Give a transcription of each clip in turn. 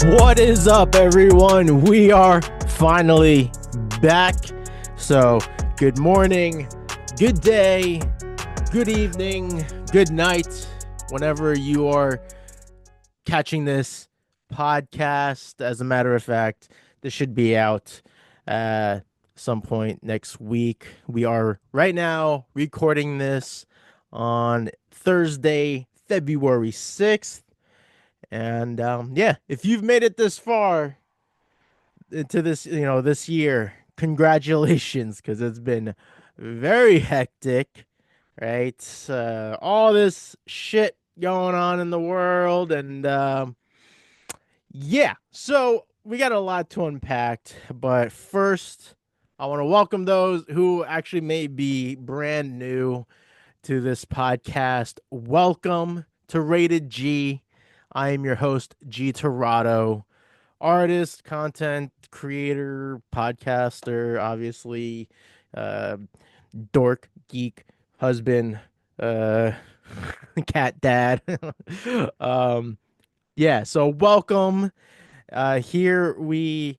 What is up, everyone? We are finally back. So, good morning, good day, good evening, good night, whenever you are catching this podcast. As a matter of fact, this should be out some point next week. We are right now recording this on Thursday, February 6th. And yeah, if you've made it this far into this year, congratulations, because it's been very hectic, right? All this shit going on in the world, and yeah, so we got a lot to unpack. But first, I want to welcome those who actually may be brand new to this podcast. Welcome to Rated G. I am your host, G Terrado, artist, content creator, podcaster, obviously, uh, dork, geek, husband, uh, cat dad. um, yeah, so welcome. Here we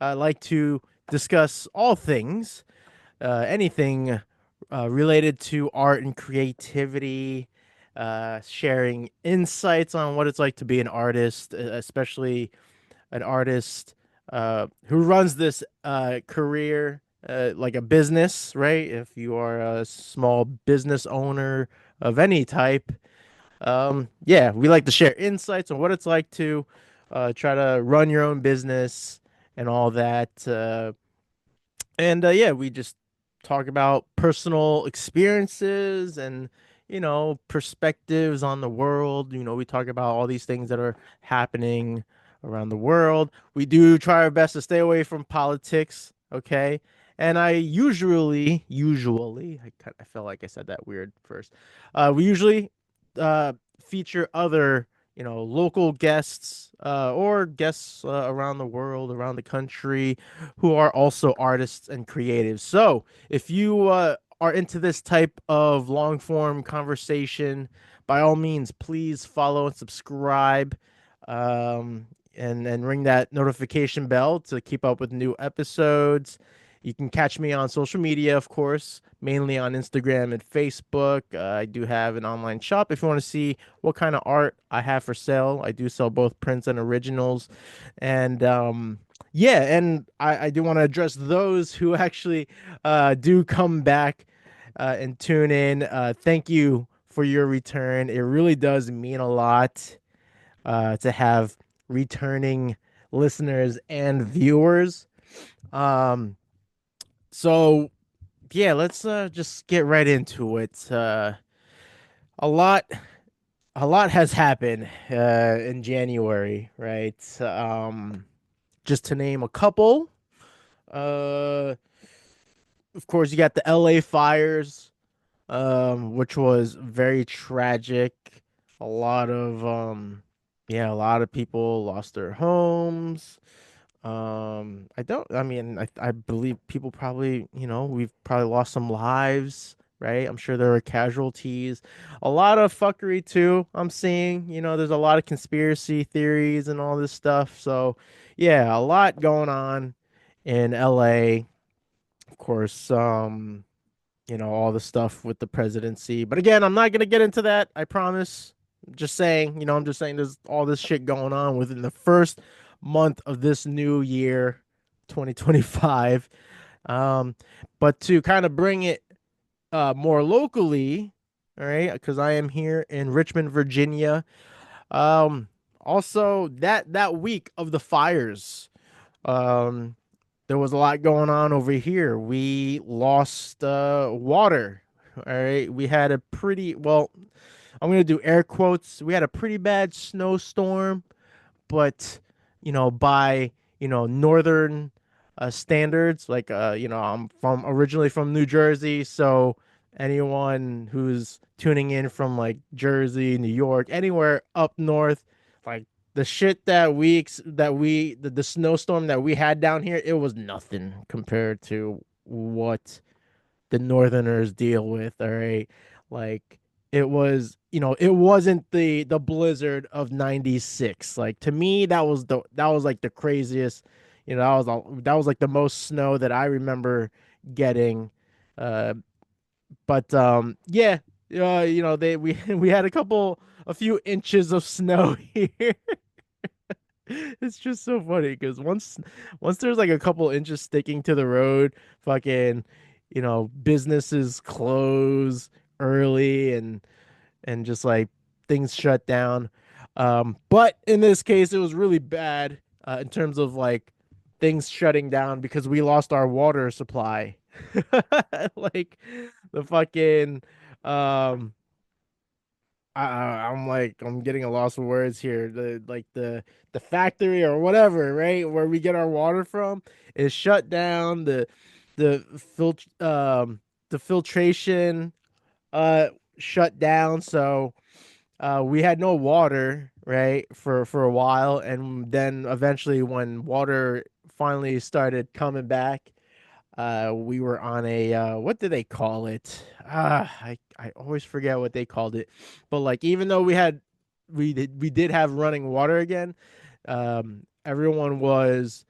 like to discuss all things, anything related to art and creativity, sharing insights on what it's like to be an artist, especially an artist who runs this career like a business, right? If you are a small business owner of any type, yeah, we like to share insights on what it's like to try to run your own business and all that. And yeah, we just talk about personal experiences and perspectives on the world. We talk about all these things that are happening around the world. We do try our best to stay away from politics, okay? And I usually, I felt like I said that weird first. We usually feature other local guests or guests around the world, around the country, who are also artists and creatives. So if you are into this type of long form conversation, by all means, please follow and subscribe, and ring that notification bell to keep up with new episodes. You can catch me on social media, of course, mainly on Instagram and Facebook. I do have an online shop if you want to see what kind of art I have for sale. I do sell both prints and originals. And yeah, and I do want to address those who actually do come back and tune in. Thank you for your return. It really does mean a lot to have returning listeners and viewers. Um, so yeah, let's just get right into it. A lot, a lot has happened in January, right? Just to name a couple. Uh, of course, you got the LA fires, which was very tragic. A lot of people lost their homes. I believe people probably, we've probably lost some lives, right? I'm sure there were casualties, a lot of fuckery too. I'm seeing, there's a lot of conspiracy theories and all this stuff. So, yeah, a lot going on in LA. Of course, all the stuff with the presidency. But again, I'm not gonna get into that. I promise. Just saying, I'm just saying there's all this shit going on within the first month of this new year, 2025. Um, but to kind of bring it more locally, all right, because I am here in Richmond, Virginia. Um, Also that week of the fires, um, there was a lot going on over here. We lost water. All right, we had a pretty well. I'm gonna do air quotes. We had a pretty bad snowstorm, but by northern standards, like I'm from originally from New Jersey, so anyone who's tuning in from like Jersey, New York, anywhere up north, like the shit the snowstorm that we had down here, it was nothing compared to what the northerners deal with. All right, like it was it wasn't the blizzard of 96. Like to me, that was like the craziest, that was like the most snow that I remember getting. Uh, but yeah, they we we had a few inches of snow here. It's just so funny because once there's like a couple inches sticking to the road, fucking, businesses close early and just like things shut down. But in this case, it was really bad in terms of like things shutting down because we lost our water supply. Like the fucking um I'm like I'm getting a loss of words here. The factory or whatever, right, where we get our water from is shut down. The filtr the filtration uh shut down. So we had no water, right, for a while, and then eventually when water finally started coming back, we were on a what do they call it? I always forget what they called it. But like even though we did have running water again, everyone was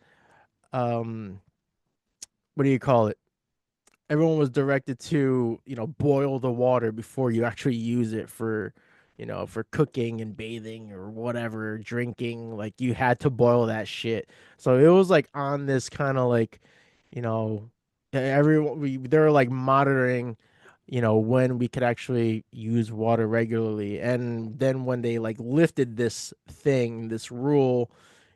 um what do you call it? Everyone was directed to, boil the water before you actually use it for cooking and bathing or whatever, drinking. Like you had to boil that shit. So it was like on this kind of like, you know, everyone they were like monitoring, when we could actually use water regularly. And then when they like lifted this rule,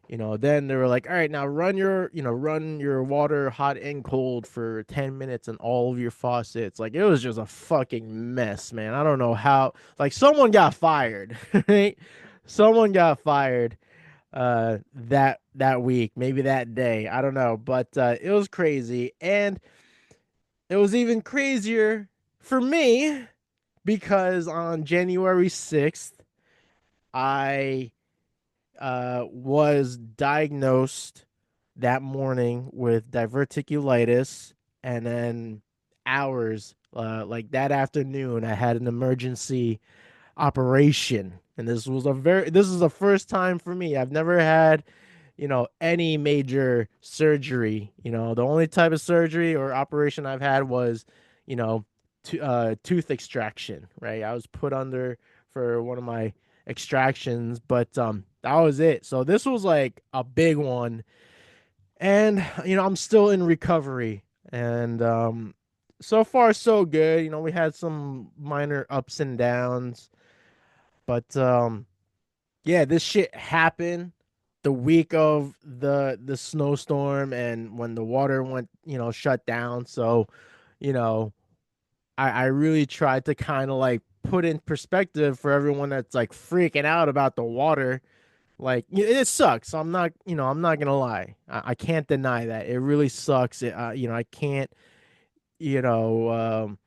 then they were like, all right, now run your water hot and cold for 10 minutes and all of your faucets. Like it was just a fucking mess, man. I don't know how, like someone got fired, right? Someone got fired that week, maybe that day. I don't know, but it was crazy. And it was even crazier for me because on January 6th, I was diagnosed that morning with diverticulitis, and then hours like that afternoon, I had an emergency operation, and this is the first time for me. I've never had any major surgery. The only type of surgery or operation I've had was you know tooth extraction, right? I was put under for one of my extractions, but that was it. So this was like a big one, and I'm still in recovery, and so far so good. We had some minor ups and downs, but yeah, this shit happened the week of the snowstorm and when the water went, shut down. So, you know, I really tried to kind of like put in perspective for everyone that's like freaking out about the water. Like it sucks. I'm not gonna lie. I can't deny that it really sucks. I can't, you know, um,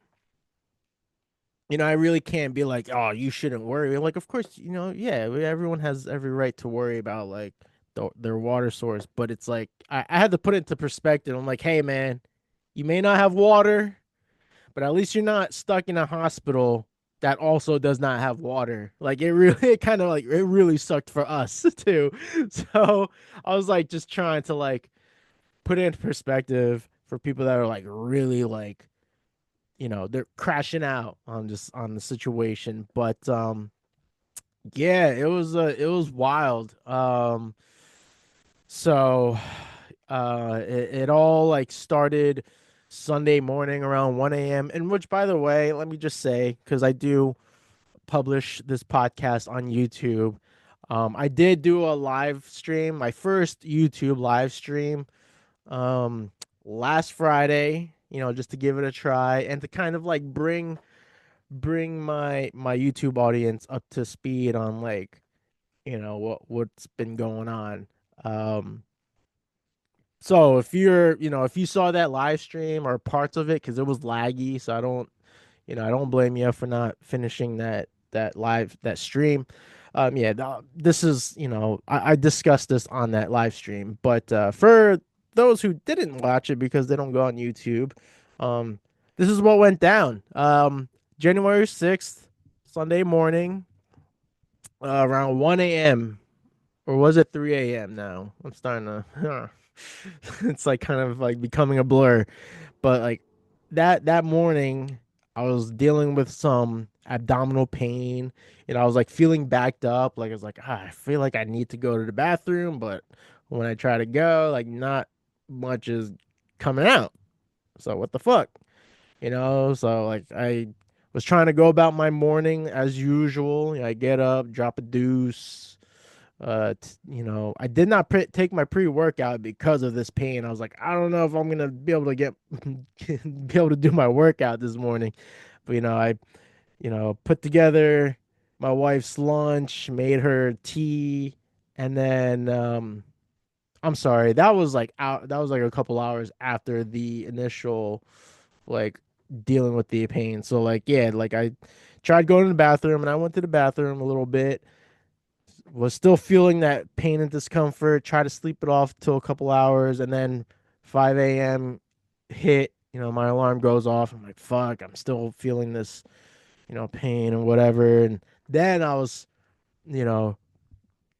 I really can't be like, oh, you shouldn't worry. Like, of course, yeah, everyone has every right to worry about like their water source, but it's like I had to put it into perspective. I'm like, hey, man, you may not have water, but at least you're not stuck in a hospital that also does not have water. Like, it really, it kind of like it really sucked for us too. So I was like, just trying to like put it into perspective for people that are like really like they're crashing out on just on the situation. But yeah, it was wild. So it all like started Sunday morning around 1 a.m. And which, by the way, let me just say, because I do publish this podcast on YouTube. I did do a live stream, my first YouTube live stream, um, last Friday, just to give it a try and to kind of like bring my YouTube audience up to speed on like what's been going on. Um, so if you saw that live stream or parts of it, because it was laggy, so I don't blame you for not finishing that stream. Yeah, this is I discussed this on that live stream, but for those who didn't watch it because they don't go on YouTube, um, this is what went down. January 6th. Sunday morning, around 1 a.m. Or was it 3 a.m. now? I'm starting to. It's like kind of like becoming a blur. But like that morning, I was dealing with some abdominal pain. I was like feeling backed up. Like I was like, I feel like I need to go to the bathroom, but when I try to go, like not much is coming out. So what the fuck? So like I was trying to go about my morning as usual. I get up, drop a deuce. I did not take my pre-workout because of this pain. I was like, I don't know if I'm gonna be able to get be able to do my workout this morning. But I put together my wife's lunch, made her tea, and then I'm sorry, that was like a couple hours after the initial like dealing with the pain. So like yeah, like I tried going to the bathroom and I went to the bathroom a little bit, was still feeling that pain and discomfort, try to sleep it off till a couple hours, and then 5 a.m. hit, my alarm goes off. I'm like, fuck, I'm still feeling this, pain and whatever. And then I was, you know,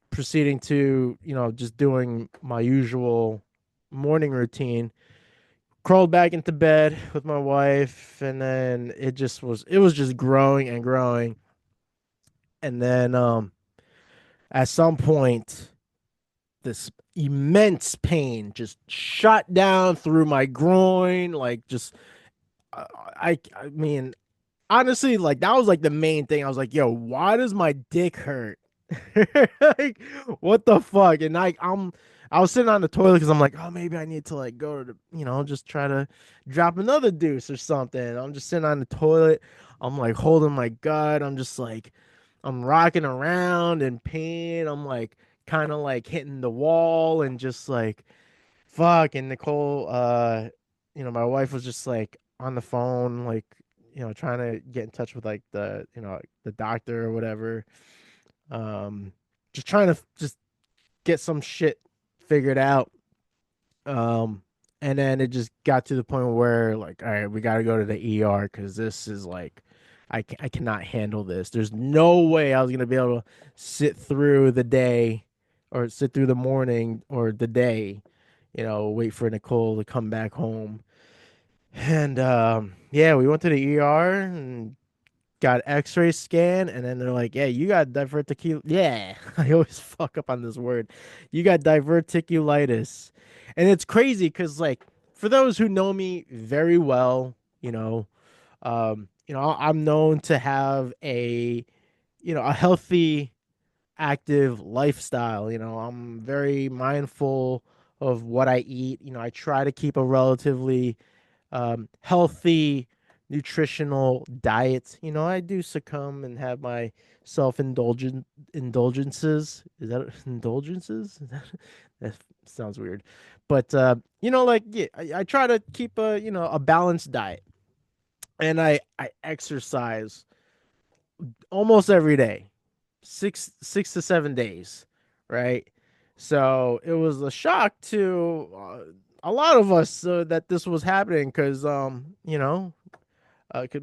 proceeding to, just doing my usual morning routine. Crawled back into bed with my wife, and then it was just growing and growing. And then at some point this immense pain just shot down through my groin, like just I mean, honestly, like that was like the main thing. I was like, yo, why does my dick hurt? Like, what the fuck? And I was sitting on the toilet because I'm like, oh, maybe I need to like go to the, just try to drop another deuce or something. I'm just sitting on the toilet. I'm like holding my gut. I'm just like, I'm rocking around in pain. I'm like kind of like hitting the wall and just like, fuck. And Nicole, my wife was just like on the phone, like, trying to get in touch with like the doctor or whatever. Um, just trying to just get some shit figured out. Um, and then it just got to the point where like, all right, we got to go to the ER because this is like, I cannot handle this. There's no way I was gonna be able to sit through the day or sit through the morning or the day, wait for Nicole to come back home. And yeah, we went to the ER and got X-ray scan, and then they're like, "Yeah, you got diverticul." Yeah, I always fuck up on this word. You got diverticulitis, and it's crazy because like for those who know me very well, I'm known to have a healthy, active lifestyle. I'm very mindful of what I eat. I try to keep a relatively healthy nutritional diet. I do succumb and have my self-indulgent indulgences. Is that indulgences? That sounds weird. But like yeah, I try to keep a balanced diet. And I exercise almost every day. Six to 7 days, right? So it was a shock to a lot of us that this was happening because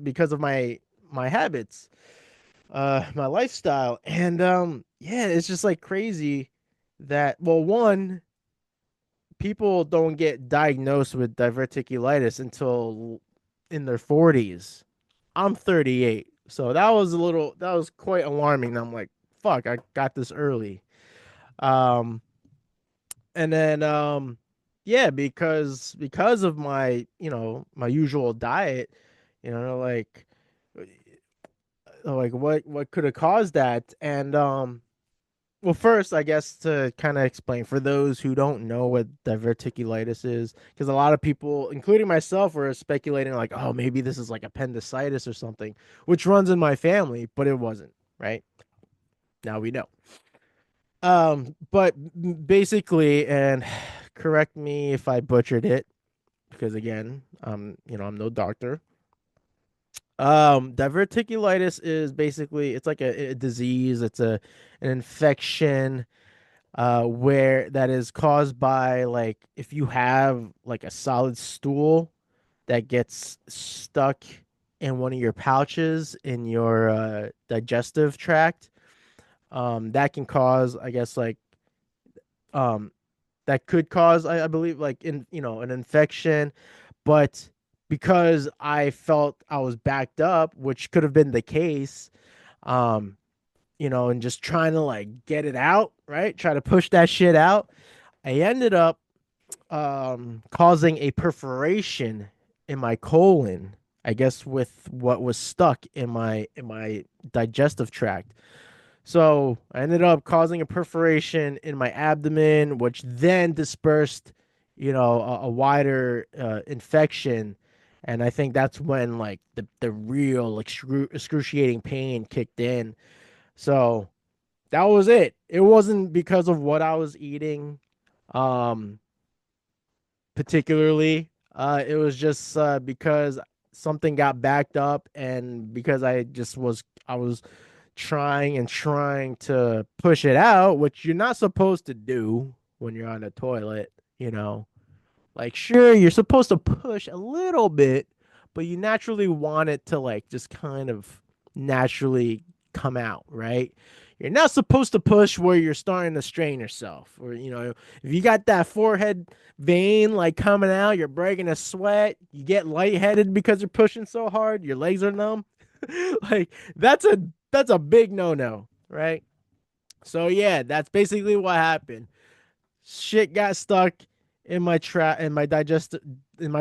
because of my habits, my lifestyle, and yeah, it's just like crazy that well, one, people don't get diagnosed with diverticulitis until in their 40s. I'm 38, so that was quite alarming. I'm like, fuck, I got this early. Um, and then yeah, because of my my usual diet, like what could have caused that. And well, first, I guess to kind of explain for those who don't know what diverticulitis is, because a lot of people, including myself, were speculating like, oh, maybe this is like appendicitis or something, which runs in my family, but it wasn't, right? Now we know. But basically, and correct me if I butchered it, because again, I'm no doctor. Diverticulitis is basically it's like a disease. It's an infection where that is caused by like if you have like a solid stool that gets stuck in one of your pouches in your digestive tract. That can cause, I guess, um, that could cause, I believe, like an infection. But because I felt I was backed up, which could have been the case, um, and just trying to like get it out, right? Try to push that shit out. I ended up causing a perforation in my colon, I guess with what was stuck in my digestive tract. So I ended up causing a perforation in my abdomen, which then dispersed, a wider infection. And I think that's when like the real excruciating pain kicked in. So that was it. It wasn't because of what I was eating, um, particularly. It was just because something got backed up, and because I was trying and trying to push it out, which you're not supposed to do when you're on the toilet, you know. Like, sure, you're supposed to push a little bit, but you naturally want it to, like, just kind of naturally come out, right? You're not supposed to push where you're starting to strain yourself. Or, if you got that forehead vein, like, coming out, you're breaking a sweat, you get lightheaded because you're pushing so hard, your legs are numb. Like, that's a big no-no, right? So, yeah, that's basically what happened. Shit got stuck in my in my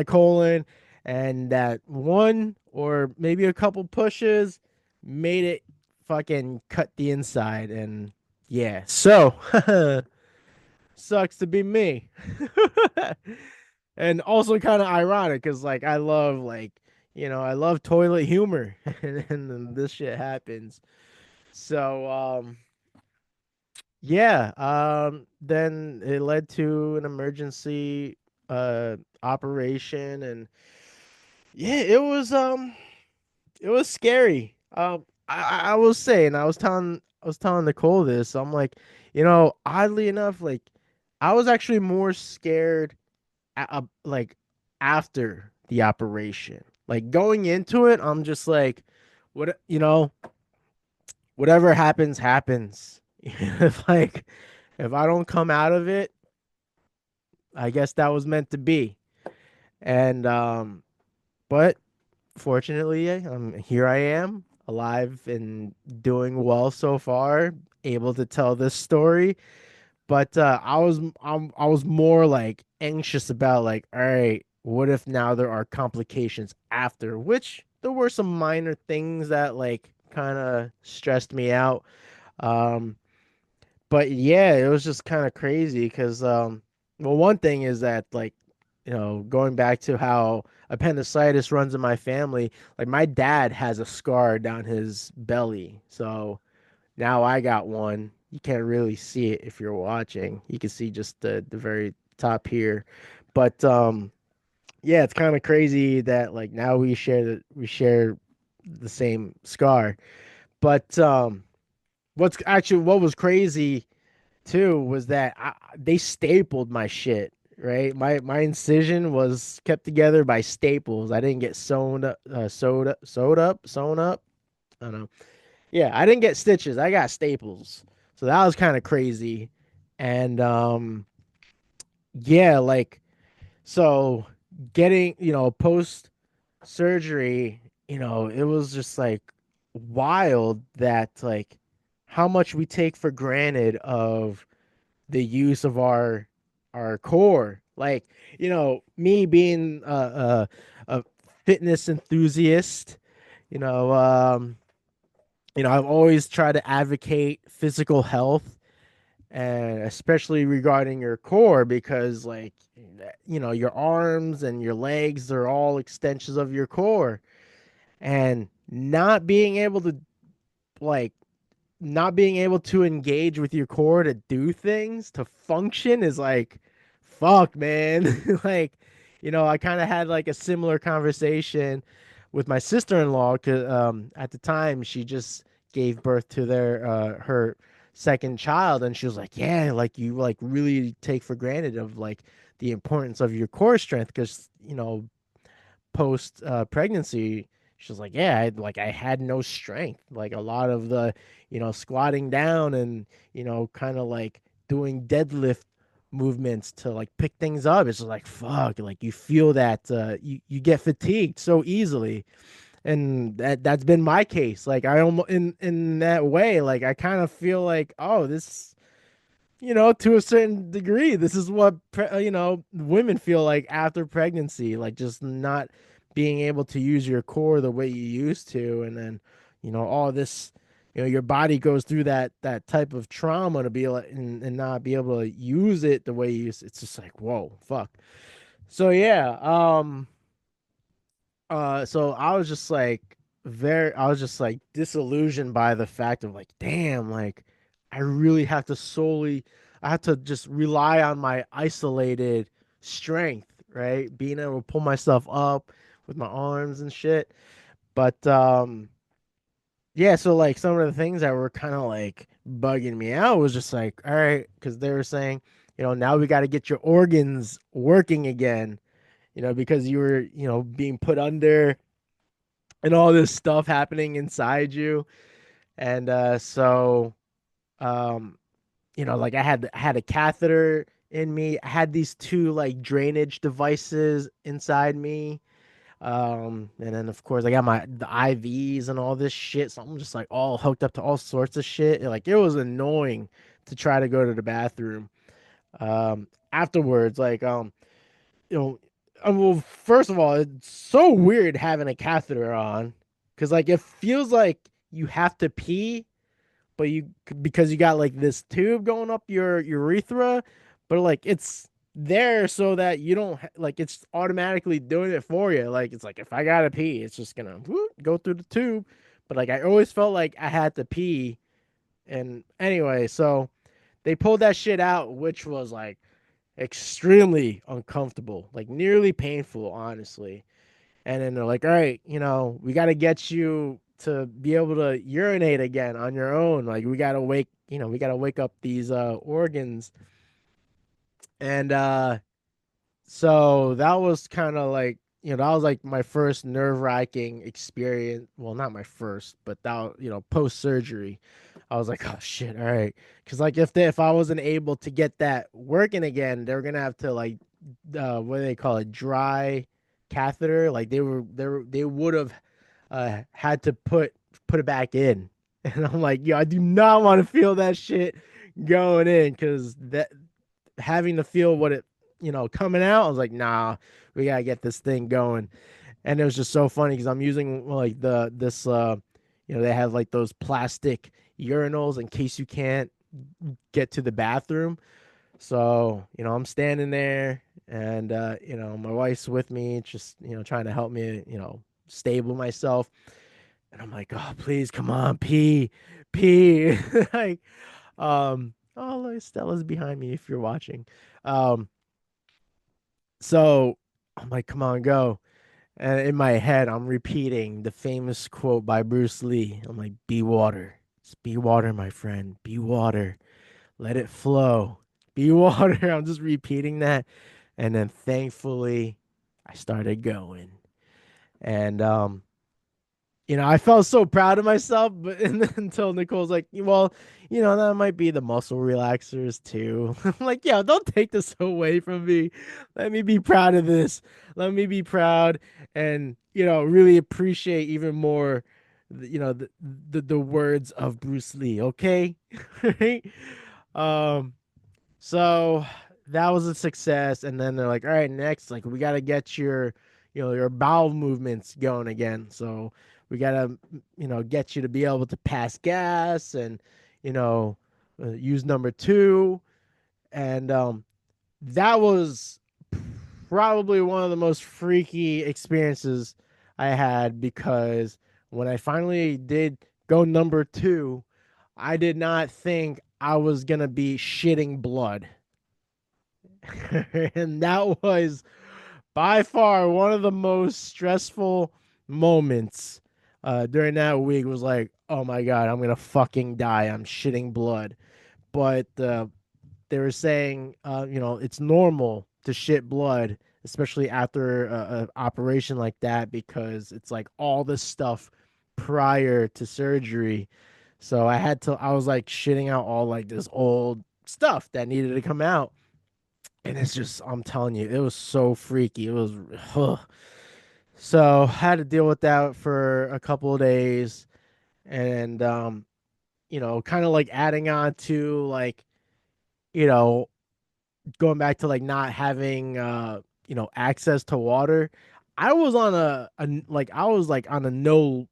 colon, and that one or maybe a couple pushes made it fucking cut the inside. And yeah, so sucks to be me. And also kind of ironic because like I love toilet humor, and then this shit happens. So yeah, then it led to an emergency operation. And yeah, it was scary. I was saying, I was telling Nicole this. I'm like, oddly enough, like I was actually more scared like after the operation. Like going into it, I'm just like, what, whatever happens, happens. If I don't come out of it, I guess that was meant to be. And but fortunately, here I am, alive and doing well so far, able to tell this story. But I was more like anxious about like, all right, what if now there are complications after? Which there were some minor things that like kind of stressed me out. Um, but yeah, it was just kind of crazy because well, one thing is that like, going back to how appendicitis runs in my family, like my dad has a scar down his belly. So now I got one. You can't really see it if you're watching. You can see just the very top here. But yeah, it's kind of crazy that like now we share the same scar. But what was crazy too was that they stapled my shit, right? My incision was kept together by staples. I didn't get sewn up. I don't know. Yeah, I didn't get stitches. I got staples. So that was kind of crazy. And yeah, like so getting, post surgery, it was just like wild that like how much we take for granted of the use of our core. Like, me being a fitness enthusiast, you know, um, I've always tried to advocate physical health, and especially regarding your core, because like, your arms and your legs are all extensions of your core, and like not being able to engage with your core to do things, to function is like, fuck, man. Like, I kind of had like a similar conversation with my sister-in-law because at the time she just gave birth to her second child, and she was like, yeah, like you like really take for granted of like the importance of your core strength because post pregnancy She's like, yeah, I had no strength. Like a lot of the, squatting down and, kind of like doing deadlift movements to like pick things up. It's just like, fuck, like you feel that you get fatigued so easily. And that's been my case. Like I almost in that way, like I kind of feel like, oh, this, to a certain degree, this is what women feel like after pregnancy, like just not being able to use your core the way you used to, and then all this, your body goes through that type of trauma to be like and not be able to use it the way you used. It's just like, whoa, fuck. So yeah, so I was just like disillusioned by the fact of like, damn, like I really have to I have to just rely on my isolated strength, right? Being able to pull myself up with my arms and shit. But yeah, so like some of the things that were kind of like bugging me out was just like, all right, because they were saying, now we got to get your organs working again, because you were, being put under and all this stuff happening inside you. And um, like I had a catheter in me. I had these two like drainage devices inside me. And then of course I got the IVs and all this shit. So I'm just like all hooked up to all sorts of shit. And, like it was annoying to try to go to the bathroom. Afterwards, like you know, well, first of all, it's so weird having a catheter on because like it feels like you have to pee, but because you got like this tube going up your urethra, but like it's there so that you don't like it's automatically doing it for you. Like it's like if I gotta pee, it's just gonna go through the tube. But like I always felt like I had to pee, and anyway, so they pulled that shit out, which was like extremely uncomfortable, like nearly painful, honestly. And then they're like, all right, we got to get you to be able to urinate again on your own. Like we got to wake up these organs. And so that was kind of like, that was like my first nerve-wracking experience. Well, not my first, but that, post surgery. I was like, oh shit, all right. Because like if I wasn't able to get that working again, they were gonna have to like what do they call it, dry catheter. Like they would have had to put it back in. And I'm like, yo, I do not want to feel that shit going in because that having to feel what it, coming out, I was like, nah, we gotta get this thing going. And it was just so funny because I'm using like they have like those plastic urinals in case you can't get to the bathroom. So, I'm standing there and my wife's with me, just, trying to help me, stable myself. And I'm like, oh, please, come on, pee, pee. Like, oh, look, Stella's behind me if you're watching. Um, so I'm like, come on, go. And in my head, I'm repeating the famous quote by Bruce Lee. I'm like, be water. Just be water, my friend. Be water. Let it flow. Be water. I'm just repeating that. And then thankfully, I started going. And I felt so proud of myself, but and then until Nicole's like, well, that might be the muscle relaxers too. I'm like, yo, don't take this away from me. Let me be proud of this. Let me be proud and, really appreciate even more, the words of Bruce Lee. Okay. Right? Um, so that was a success. And then they're like, all right, next, like we gotta get your bowel movements going again. So we gotta, get you to be able to pass gas and, use number two. And that was probably one of the most freaky experiences I had because when I finally did go number two, I did not think I was gonna be shitting blood. And that was by far one of the most stressful moments during that week. Was like, oh my God, I'm gonna fucking die. I'm shitting blood. But they were saying, it's normal to shit blood, especially after a operation like that, because it's like all this stuff prior to surgery. So I was like shitting out all like this old stuff that needed to come out. And it's just, I'm telling you, it was so freaky. It was, ugh. So I had to deal with that for a couple of days. And, kind of like adding on to like, you know, going back to like not having, access to water. I was on like, I was like on a no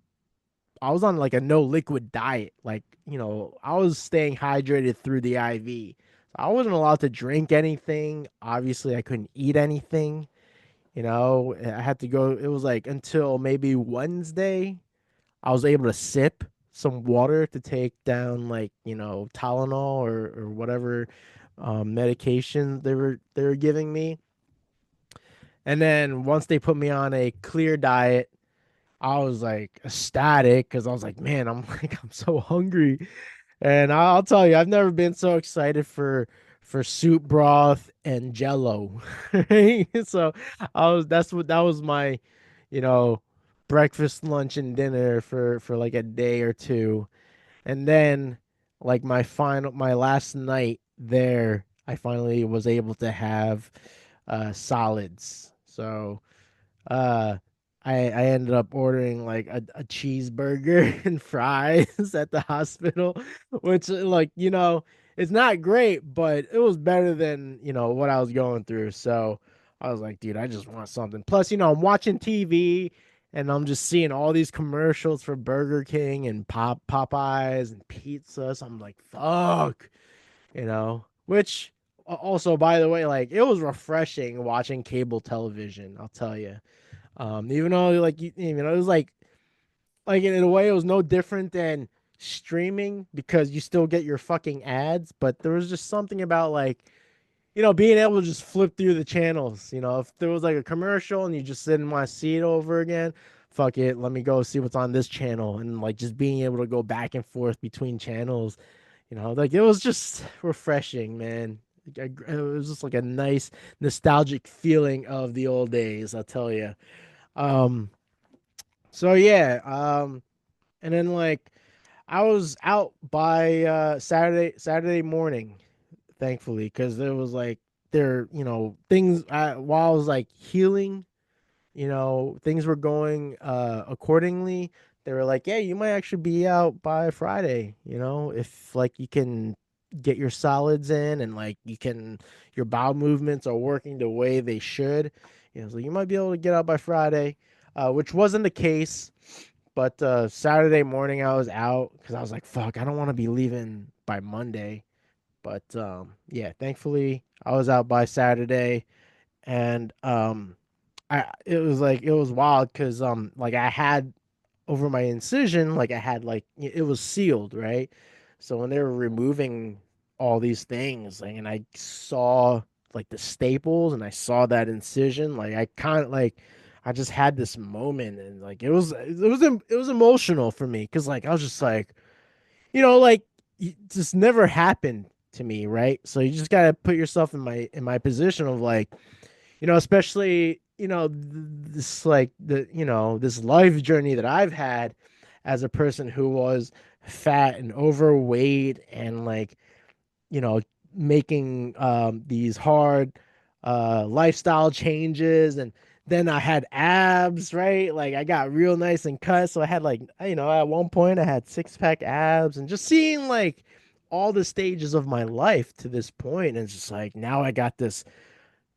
I was on like a no liquid diet. Like, I was staying hydrated through the IV. So I wasn't allowed to drink anything. Obviously, I couldn't eat anything. I had to go. It was like until maybe Wednesday, I was able to sip some water to take down like, Tylenol or whatever medication they were giving me. And then once they put me on a clear diet, I was like ecstatic because I was like, man, I'm like, I'm so hungry. And I'll tell you, I've never been so excited for soup broth and Jello. Right? So that was my, you know, breakfast, lunch, and dinner for like a day or two. And then like my last night there, I finally was able to have solids. So uh, I ended up ordering like a cheeseburger and fries at the hospital, which like, it's not great, but it was better than, what I was going through. So I was like, dude, I just want something. Plus, I'm watching TV and I'm just seeing all these commercials for Burger King and Popeyes and pizza. So I'm like, fuck, which also, by the way, like it was refreshing watching cable television, I'll tell you. Even though like it was like in a way it was no different than streaming because you still get your fucking ads, but there was just something about like, being able to just flip through the channels. If there was like a commercial and you just didn't want to see it over again, fuck it, let me go see what's on this channel, and like just being able to go back and forth between channels, like it was just refreshing, man. It was just like a nice nostalgic feeling of the old days, I'll tell you. Um, so yeah, and then like I was out by Saturday morning, thankfully, because there was like things while I was like healing, things were going accordingly. They were like, yeah, you might actually be out by Friday, if like you can get your solids in and like your bowel movements are working the way they should, so you might be able to get out by Friday, which wasn't the case. But Saturday morning I was out because I was like, fuck, I don't want to be leaving by Monday. But yeah, thankfully I was out by Saturday, and it was wild because like I had over my incision, like I had like it was sealed, right? So when they were removing all these things, like, and I saw like the staples and I saw that incision, like I kind of like I just had this moment, and like it was emotional for me because like I was just like, like this never happened to me, right? So you just gotta put yourself in my position of like, especially, this like this life journey that I've had as a person who was fat and overweight and like, you know, making these hard lifestyle changes, and then I had abs, right? Like I got real nice and cut. So I had like, at one point I had six-pack abs, and just seeing like all the stages of my life to this point, and it's just like now I got this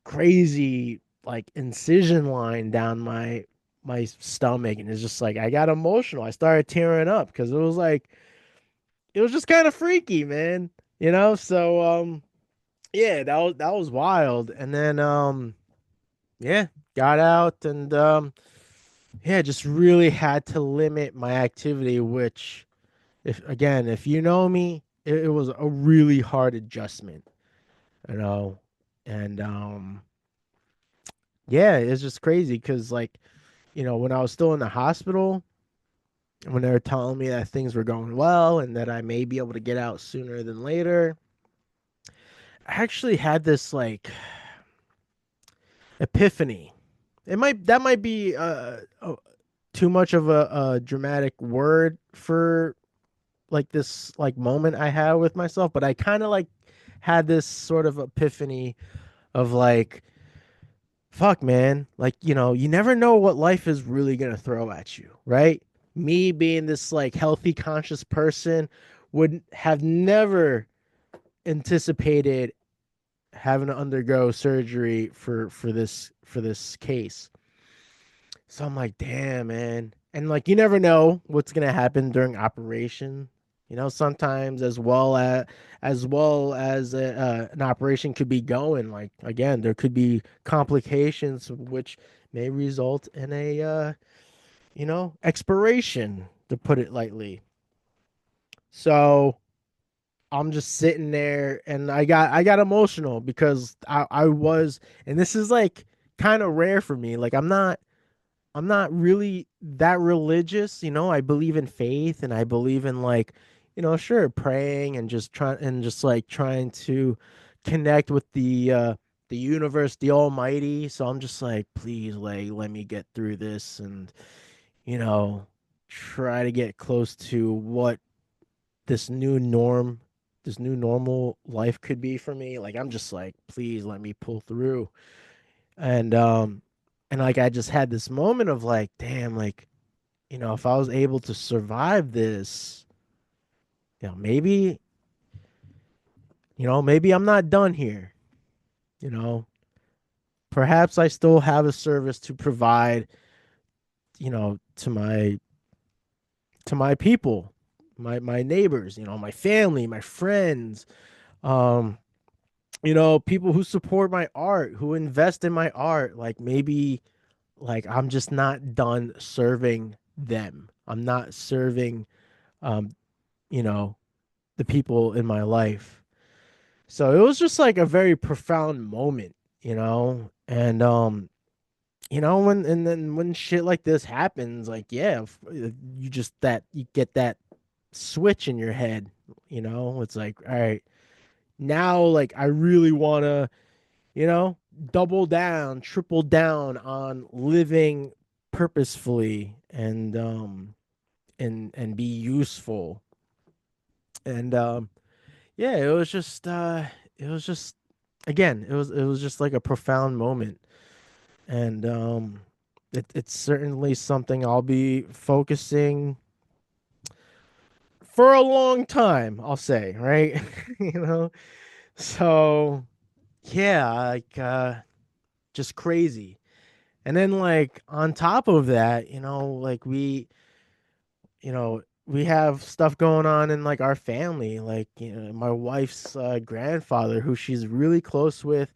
crazy like incision line down my stomach, and it's just like I got emotional. I started tearing up because it was just kind of freaky, man. So yeah, that was wild. And then yeah, got out, and yeah, just really had to limit my activity, which if you know me, it was a really hard adjustment, you know. And yeah, it's just crazy because like, when I was still in the hospital, when they were telling me that things were going well and that I may be able to get out sooner than later, I actually had this like Epiphany. That might be too much of a dramatic word for like this like moment I had with myself, but I kind of like had this sort of epiphany of like, fuck, man, like, you never know what life is really gonna throw at you, right? Me being this like healthy, conscious person would have never anticipated having to undergo surgery for this case. So I'm like, damn, man. And like you never know what's gonna happen during operation. Sometimes as well as an operation could be going. Like again, there could be complications which may result in a expiration, to put it lightly. So I'm just sitting there and I got emotional because I was, and this is like kind of rare for me. Like I'm not really that religious. I believe in faith and I believe in like, sure, praying and just like trying to connect with the universe, the almighty. So I'm just like, please, like, let me get through this and, you know, try to get close to what this new norm, this new normal life could be for me. Like I'm just like, please let me pull through. And like I just had this moment of like, damn, like, if I was able to survive this, maybe, maybe I'm not done here. You know, Perhaps I still have a service to provide, to my people, my neighbors, my family, my friends, um, people who support my art, who invest in my art. Like maybe like I'm just not done serving them. I'm not serving um, you know, the people in my life. So it was just like a very profound moment, and then when shit like this happens, like yeah, you get that switch in your head, it's like, all right, now like I really want to, you know, double down, triple down on living purposefully and be useful. And yeah, it was just again, it was just like a profound moment. And it's certainly something I'll be focusing for a long time, I'll say, right? you know. So, yeah, like just crazy. And then like on top of that, like we have stuff going on in like our family, like my wife's grandfather, who she's really close with.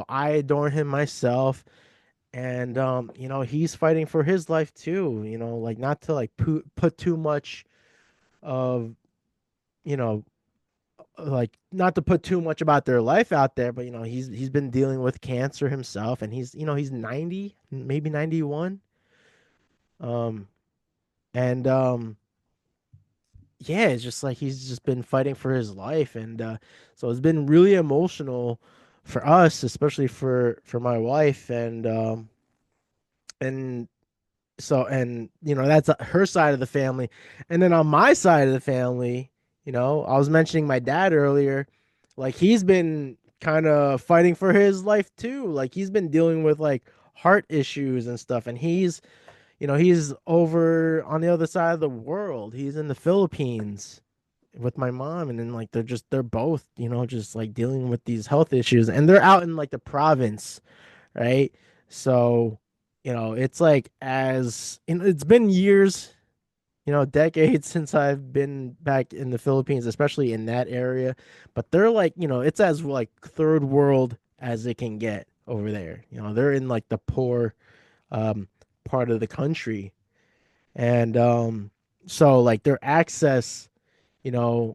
I adore him myself, and he's fighting for his life too. Like not to like put too much of you know like not to put too much about their life out there, but he's been dealing with cancer himself, and he's 90, maybe 91. um and Yeah, it's just like he's just been fighting for his life, and so it's been really emotional for us, especially for my wife, and and that's her side of the family. And then on my side of the family, I was mentioning my dad earlier. Like he's been kind of fighting for his life too. Like he's been dealing with like heart issues and stuff, and he's over on the other side of the world. He's in the Philippines with my mom, and then like they're both just like dealing with these health issues, and they're out in like the province, right? So it's like it's been years, decades since I've been back in the Philippines, especially in that area. But they're like, it's as like third world as it can get over there. They're in like the poor um part of the country. And so like their access, even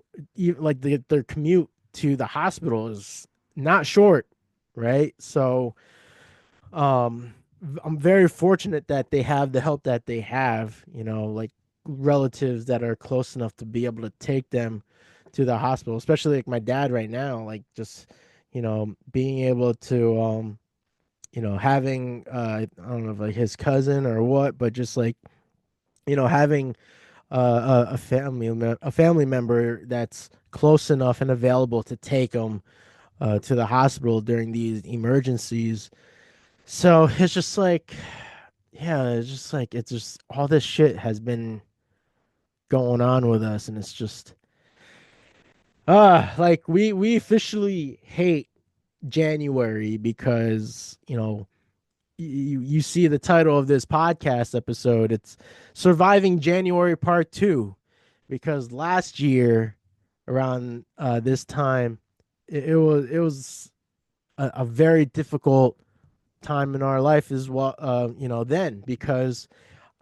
like their commute to the hospital is not short, right? So um I'm very fortunate that they have the help that they have, like relatives that are close enough to be able to take them to the hospital, especially like my dad right now, like just being able to having I don't know if like his cousin or what, but just like having a family member that's close enough and available to take him to the hospital during these emergencies. So it's just like, yeah, it's just all this shit has been going on with us, and it's just like we officially hate January because you see the title of this podcast episode. It's Surviving January Part 2, because last year around this time it was a very difficult time in our life as well, then, because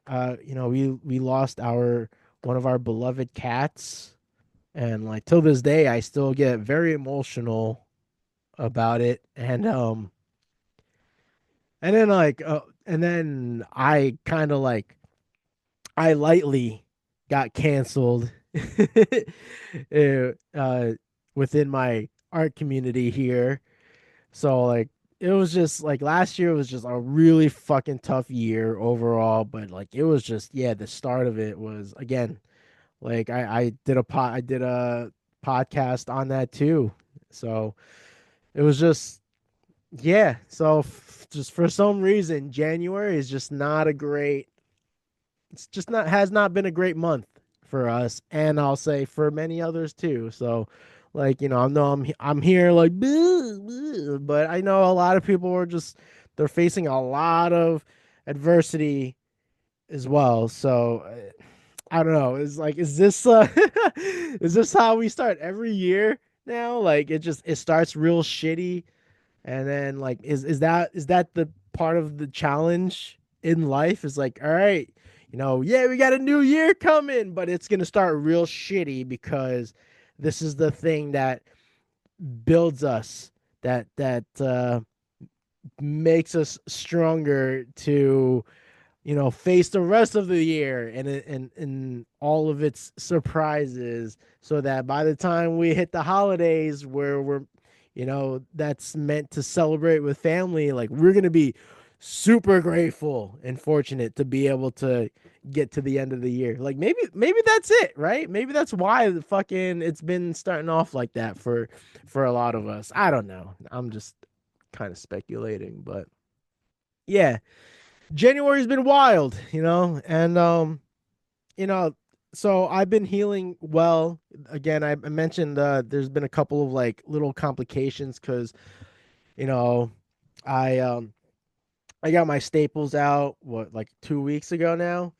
we lost our one of our beloved cats, and like till this day I still get very emotional about it. And then and then I kind of like I lightly got canceled uh, uh, within my art community here. So like it was just like last year was just a really fucking tough year overall, but like it was just, yeah, the start of it was, again, like I did a podcast on that too. So it was just, yeah. So just for some reason, January is just not a great. It's just not has not been a great month for us, and I'll say for many others too. So, like I know I'm here like, "Boo, boo," but I know a lot of people are just they're facing a lot of adversity as well. So I don't know. Is like, is this is this how we start every year now? Like it starts real shitty, and then like is that the part of the challenge in life? Is like, all right, yeah, we got a new year coming, but it's gonna start real shitty because this is the thing that builds us, that makes us stronger to face the rest of the year and all of its surprises, so that by the time we hit the holidays where we're, that's meant to celebrate with family, like we're going to be super grateful and fortunate to be able to get to the end of the year. Like maybe that's it, right? Maybe that's why the fucking it's been starting off like that for a lot of us. I don't know. I'm just kind of speculating, but yeah, January's been wild, and you know, so I've been healing well. Again, I mentioned there's been a couple of like little complications because you know I I got my staples out what like 2 weeks ago now,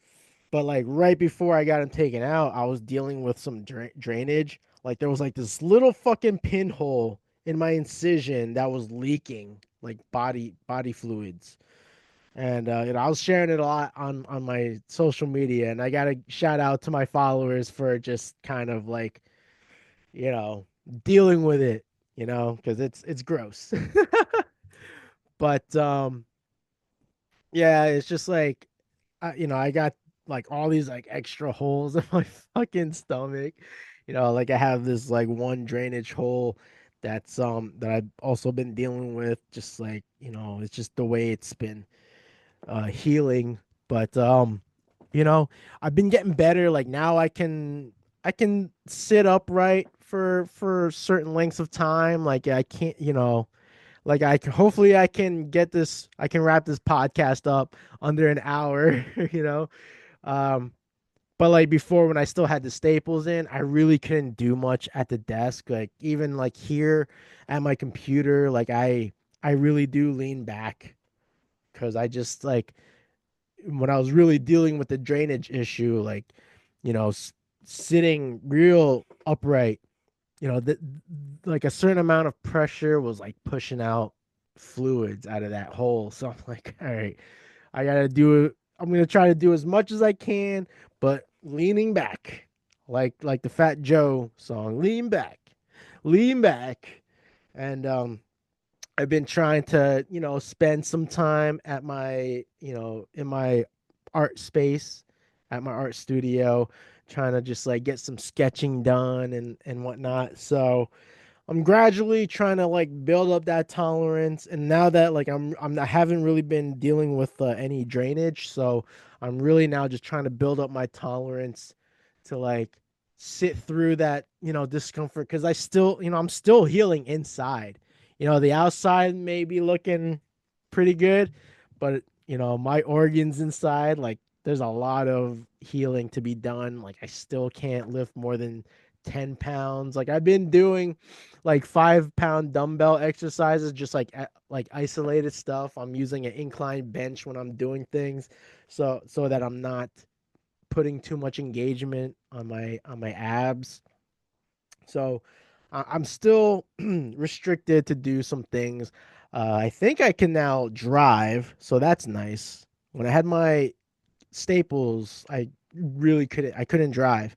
but like right before I got them taken out, I was dealing with some drainage. Like there was like this little fucking pinhole in my incision that was leaking like body fluids. And I was sharing it a lot on my social media, and I got to shout out to my followers for just kind of like, you know, dealing with it, because it's gross. But yeah, it's just like, I got like all these like extra holes in my fucking stomach. Like I have this like one drainage hole that I've also been dealing with, just like, it's just the way it's been healing. But you know I've been getting better. Like now I can sit upright for certain lengths of time. Like I can't, like hopefully I can wrap this podcast up under an hour. you know um but like before, when I still had the staples in, I really couldn't do much at the desk. Like even like here at my computer, like I really do lean back because I just like, when I was really dealing with the drainage issue, like, sitting real upright, that like a certain amount of pressure was like pushing out fluids out of that hole. So I'm like, all right, I gotta do it. I'm gonna try to do as much as I can, but leaning back, like the Fat Joe song, lean back, and I've been trying to, spend some time at my, in my art space, at my art studio, trying to just like get some sketching done and whatnot. So, I'm gradually trying to like build up that tolerance, and now that like I haven't really been dealing with any drainage, so I'm really now just trying to build up my tolerance to like sit through that, discomfort, because I still, I'm still healing inside. The outside may be looking pretty good, but my organs inside, like there's a lot of healing to be done. Like I still can't lift more than 10 pounds. Like I've been doing like 5 pound dumbbell exercises, just like like isolated stuff. I'm using an incline bench when I'm doing things, so that I'm not putting too much engagement on my abs. So I'm still restricted to do some things. I think I can now drive, so that's nice. When I had my staples, I couldn't drive.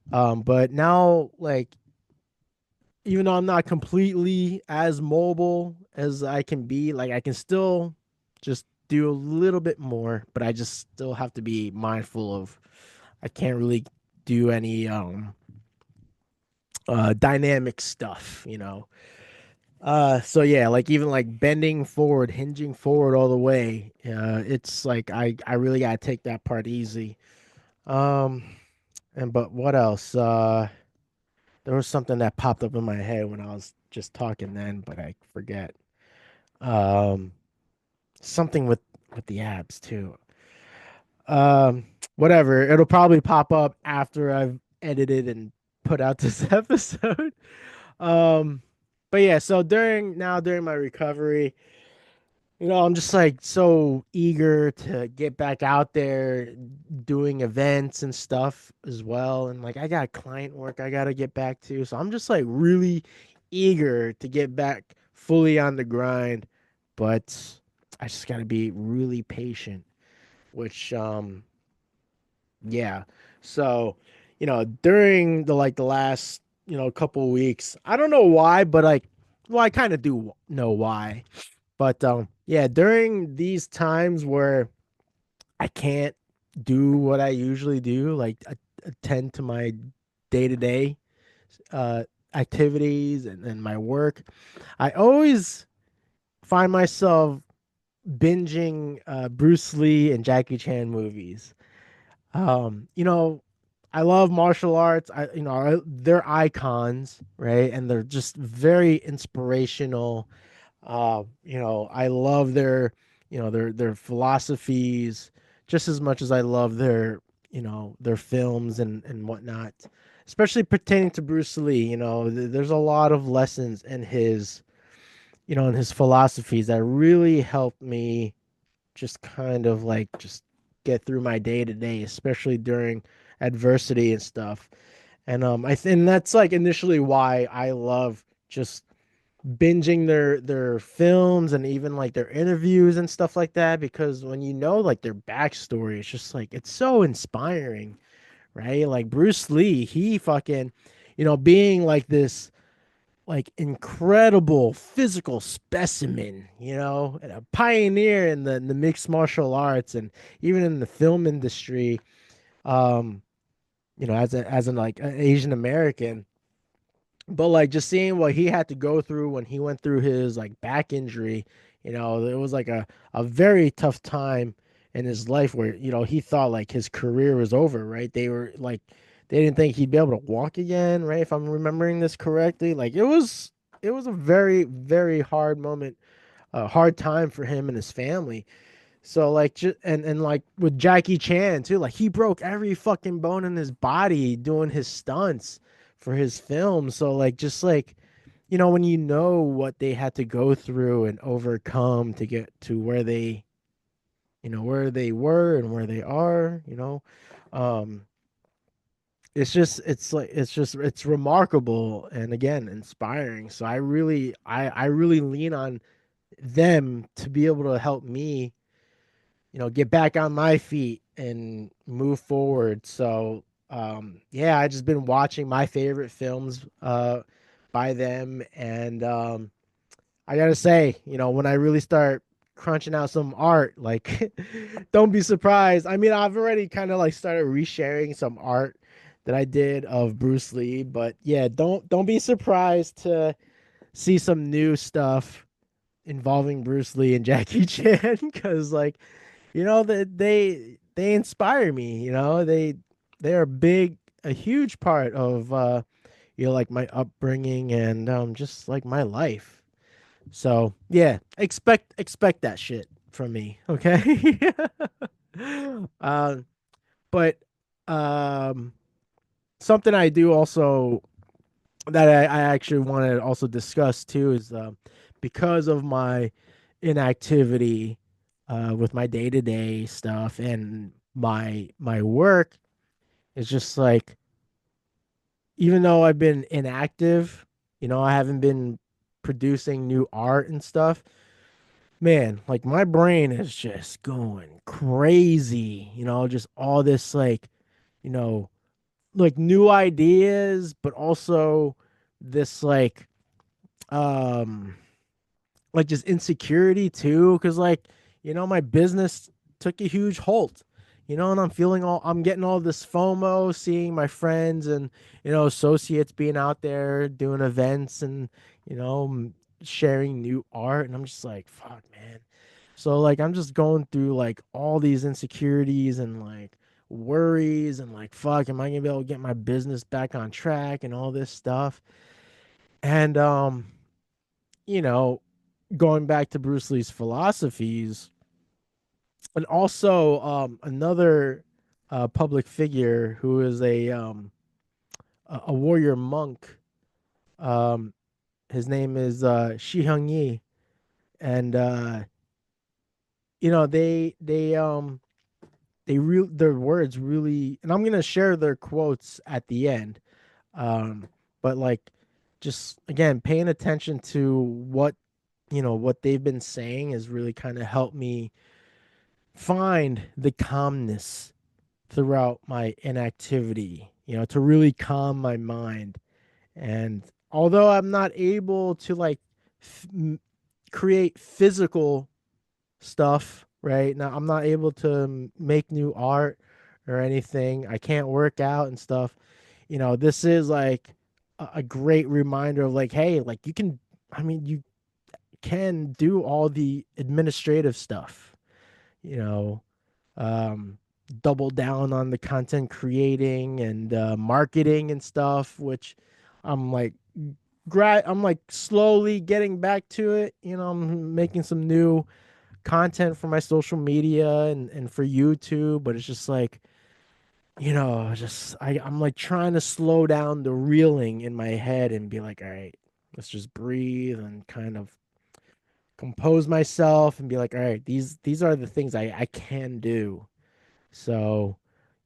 But now, like, even though I'm not completely as mobile as I can be, like I can still just do a little bit more, but I just still have to be mindful of I can't really do any dynamic stuff. So yeah, like even like bending forward, hinging forward all the way, it's like I really gotta take that part easy. Um and but what else? There was something that popped up in my head when I was just talking then, but I forget. Um, Something with the abs too. Um, Whatever. It'll probably pop up after I've edited and put out this episode. Um, but yeah, so during my recovery, I'm just like so eager to get back out there doing events and stuff as well. And like I got client work I gotta get back to. So I'm just like really eager to get back fully on the grind. But I just gotta be really patient, which yeah. So, during the last, couple weeks, I don't know why, but like well, I kind of do know why. But yeah, during these times where I can't do what I usually do, like attend to my day-to-day uh activities and my work, I always find myself binging Bruce Lee and Jackie Chan movies. You know, I love martial arts. They're icons, right? And they're just very inspirational. I love their philosophies just as much as I love their films and whatnot. Especially pertaining to Bruce Lee, there's a lot of lessons in his philosophies that really helped me just kind of like just get through my day to day, especially during adversity and stuff. And and that's like initially why I love just binging their films and even like their interviews and stuff like that, because when like their backstory, it's just like it's so inspiring, right? Like Bruce Lee, he fucking being like this like incredible physical specimen, and a pioneer in the mixed martial arts and even in the film industry, um as an like an Asian American. But like just seeing what he had to go through when he went through his like back injury, it was like a very tough time in his life where, he thought like his career was over, right? They didn't think he'd be able to walk again, right? If I'm remembering this correctly. Like it was a very, very hard moment, a hard time for him and his family. So like just and like with Jackie Chan too, like he broke every fucking bone in his body doing his stunts for his film. So like just like when you know what they had to go through and overcome to get to where they were and where they are, um it's remarkable and again inspiring. So I really lean on them to be able to help me get back on my feet and move forward. So, yeah, I just been watching my favorite films by them, and I gotta say, when I really start crunching out some art, like, don't be surprised. I mean, I've already kind of like started resharing some art that I did of Bruce Lee. But yeah, don't be surprised to see some new stuff involving Bruce Lee and Jackie Chan because like they inspire me. They are a huge part of like my upbringing and just like my life. So yeah, expect that shit from me, okay? um, but um, something I do also that I actually want to also discuss too is because of my inactivity with my day to day stuff and my work, it's just like even though I've been inactive, I haven't been producing new art and stuff. Man, like my brain is just going crazy, just all this you know, like new ideas, but also this um like just insecurity too because my business took a huge halt, and I'm getting all this FOMO seeing my friends and associates being out there doing events and sharing new art, and I'm just like, fuck, man. So like I'm just going through like all these insecurities and like worries and like, fuck, am I gonna be able to get my business back on track and all this stuff. And you know going back to Bruce Lee's philosophies, and also another public figure who is a warrior monk. Um, his name is Shi Hung Yi, and their words really, and I'm gonna share their quotes at the end. But like, just again, paying attention to what they've been saying has really kind of helped me find the calmness throughout my inactivity, to really calm my mind. And although I'm not able to like create physical stuff right now, I'm not able to make new art or anything. I can't work out and stuff. This is like a great reminder of like, hey, like you can do all the administrative stuff, you know, um, double down on the content creating and marketing and stuff, which I'm like I'm like slowly getting back to it. I'm making some new content for my social media and for YouTube, but it's just like, I'm like trying to slow down the reeling in my head and be like, all right, let's just breathe and kind of compose myself and be like, all right, these are the things I can do. So,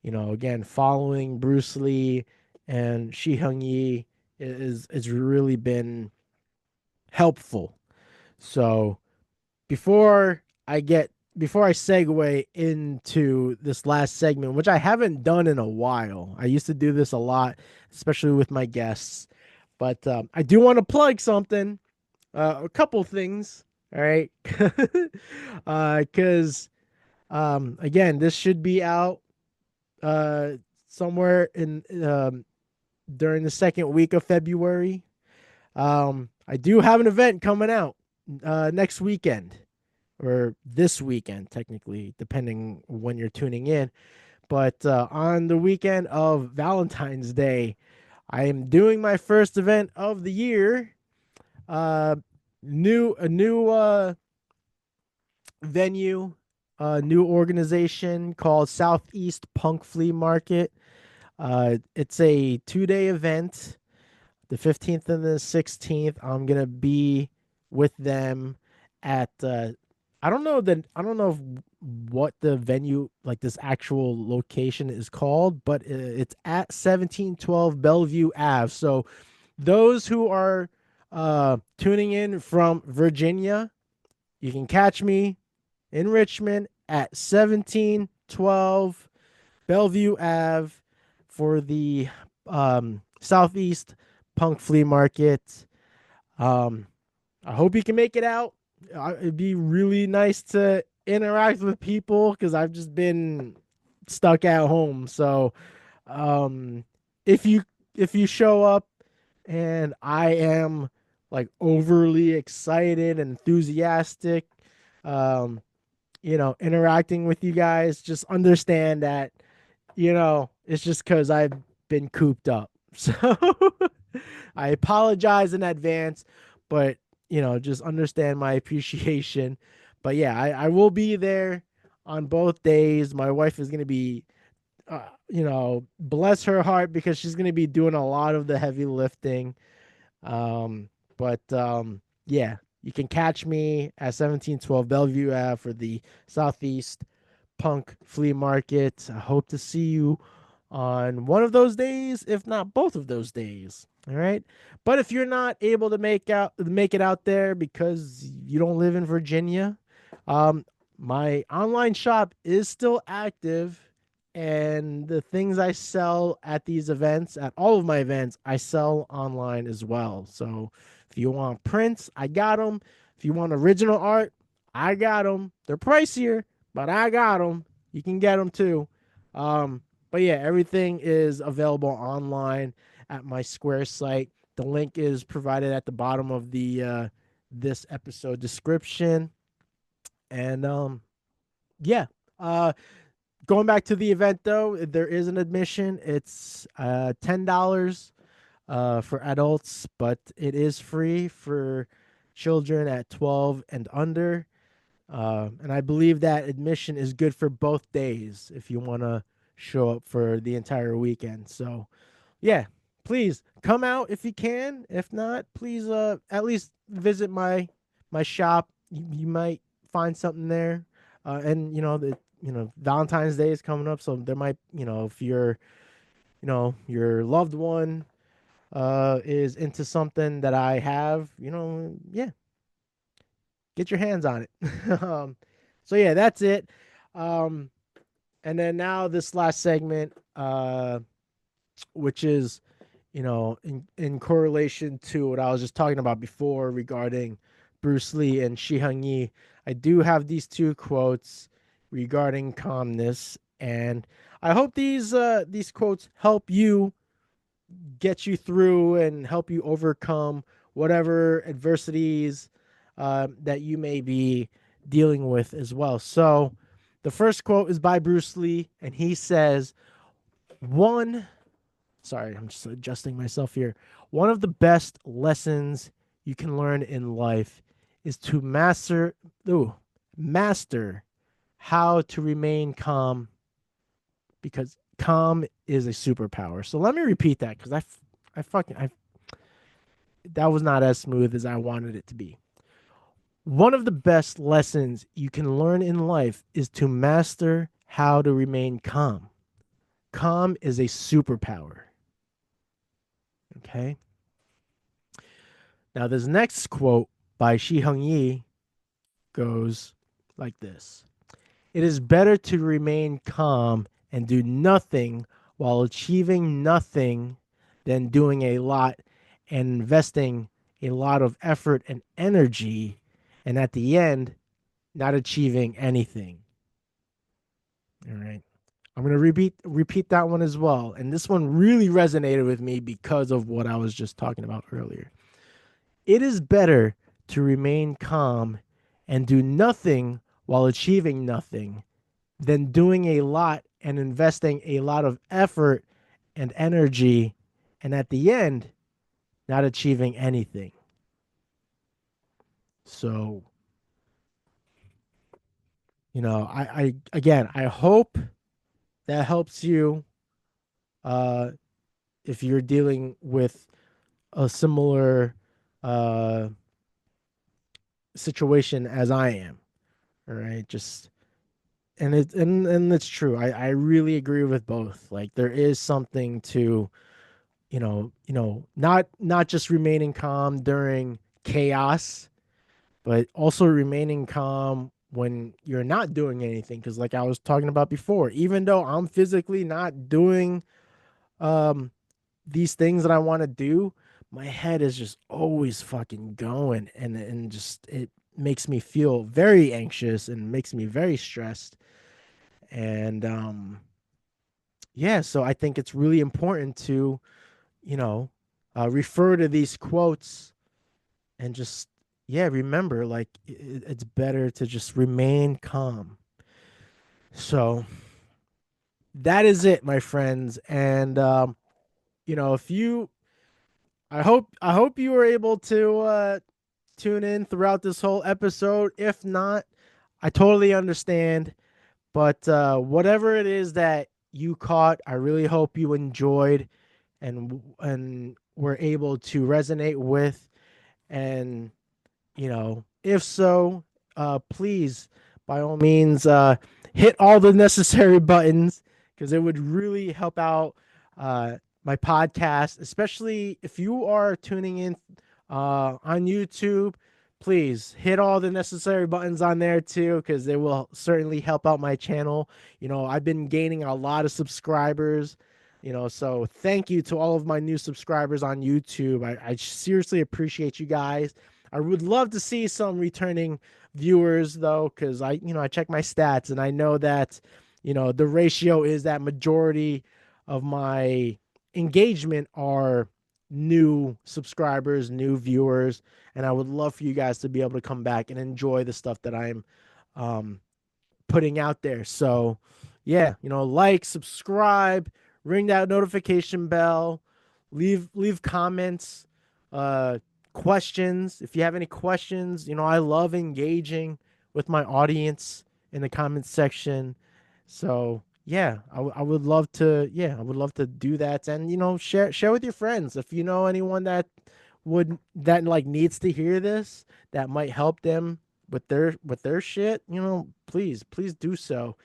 again, following Bruce Lee and Shi Hung Yi is really been helpful. So before I segue into this last segment, which I haven't done in a while. I used to do this a lot, especially with my guests. But I do want to plug something, a couple things. All right. Because again, this should be out uh, somewhere in during the second week of February. I do have an event coming out next weekend or this weekend, technically, depending when you're tuning in. But on the weekend of Valentine's Day, I am doing my first event of the year. Uh, a new venue, a new organization called Southeast Punk Flea Market. It's a 2-day event, the 15th and the 16th. I'm gonna be with them at I don't know what the venue, like this actual location, is called, but it's at 1712 Bellevue Ave. So those who are tuning in from Virginia, you can catch me in Richmond at 1712 Bellevue Ave for the Southeast Punk Flea Market. Um, I hope you can make it out. It'd be really nice to interact with people because I've just been stuck at home. So, um, if you show up and I am like overly excited and enthusiastic, um, interacting with you guys, just understand that, it's just because I've been cooped up. So I apologize in advance, but just understand my appreciation. But yeah, I will be there on both days. My wife is gonna be bless her heart because she's going to be doing a lot of the heavy lifting. But yeah, you can catch me at 1712 Bellevue Ave for the Southeast Punk Flea Market. I hope to see you on one of those days, if not both of those days. All right. But if you're not able to make it out there because you don't live in Virginia, um, my online shop is still active, and the things I sell at these events, at all of my events, I sell online as well. So if you want prints, I got them. If you want original art, I got them. They're pricier, but I got them. You can get them too. But yeah, everything is available online at my Square site. The link is provided at the bottom of the this episode description. And yeah. Uh Going back to the event though, there is an admission. It's $10 for adults, but it is free for children at 12 and under. And I believe that admission is good for both days if you want to show up for the entire weekend. So, yeah, please come out if you can. If not, please at least visit my shop. You might find something there. And Valentine's Day is coming up, so there might, if your loved one is into something that I have, yeah, get your hands on it. So yeah, that's it. Um, and then now this last segment, which is, in correlation to what I was just talking about before regarding Bruce Lee and Shi Hung Yi, I do have these two quotes regarding calmness, and I hope these quotes help you get you through and help you overcome whatever adversities that you may be dealing with as well. So, the first quote is by Bruce Lee, and he says, "One, sorry, I'm just adjusting myself here. One of the best lessons you can learn in life is to master how to remain calm, because calm is a superpower." So let me repeat that because I that was not as smooth as I wanted it to be. One of the best lessons you can learn in life is to master how to remain calm. Calm is a superpower. Okay. Now, this next quote by Shi Hung Yi goes like this: "It is better to remain calm and do nothing while achieving nothing than doing a lot and investing a lot of effort and energy, and at the end, not achieving anything." All right. I'm going to repeat that one as well. And this one really resonated with me because of what I was just talking about earlier. It is better to remain calm and do nothing while achieving nothing than doing a lot and investing a lot of effort and energy, and at the end, not achieving anything. So, I again, I hope that helps you uh, if you're dealing with a similar uh, situation as I am. All right, just and it's true. I really agree with both. Like there is something to not just remaining calm during chaos, but also remaining calm when you're not doing anything. Because like I was talking about before, even though I'm physically not doing um these things that I want to do, my head is just always fucking going, and just it makes me feel very anxious and makes me very stressed. And yeah, so I think it's really important to, you know, refer to these quotes and just, yeah, remember, like, it's better to just remain calm. So that is it, my friends. And, if you, I hope you were able to tune in throughout this whole episode. If not, I totally understand. But whatever it is that you caught, I really hope you enjoyed and were able to resonate with. And if so, please, by all means, hit all the necessary buttons because it would really help out my podcast, especially if you are tuning in on YouTube. Please hit all the necessary buttons on there too, because they will certainly help out my channel. I've been gaining a lot of subscribers. So thank you to all of my new subscribers on YouTube. I seriously appreciate you guys. I would love to see some returning viewers though, because I check my stats and I know that, the ratio is that majority of my engagement are new subscribers, new viewers, and I would love for you guys to be able to come back and enjoy the stuff that I'm um, putting out there. So, yeah, like, subscribe, ring that notification bell, leave comments, uh, questions. If you have any questions, I love engaging with my audience in the comments section. So, yeah, I would love to, I would love to do that, and share with your friends if you know anyone that like needs to hear this, that might help them with their shit. Please do so.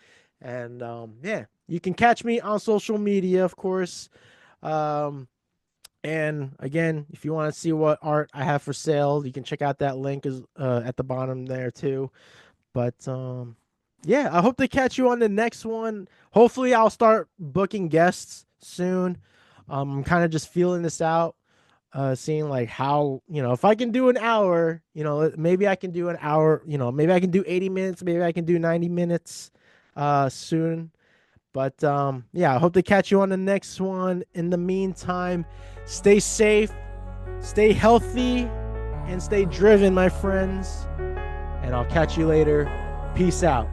And yeah, you can catch me on social media, of course. And again, if you want to see what art I have for sale, you can check out that link is at the bottom there too. But yeah, I hope to catch you on the next one. Hopefully I'll start booking guests soon. I'm kind of just feeling this out, seeing like how, if I can do an hour, maybe I can do an hour, maybe I can do 80 minutes, maybe I can do 90 minutes soon. But yeah, I hope to catch you on the next one. In the meantime, stay safe, stay healthy, and stay driven, my friends. And I'll catch you later. Peace out.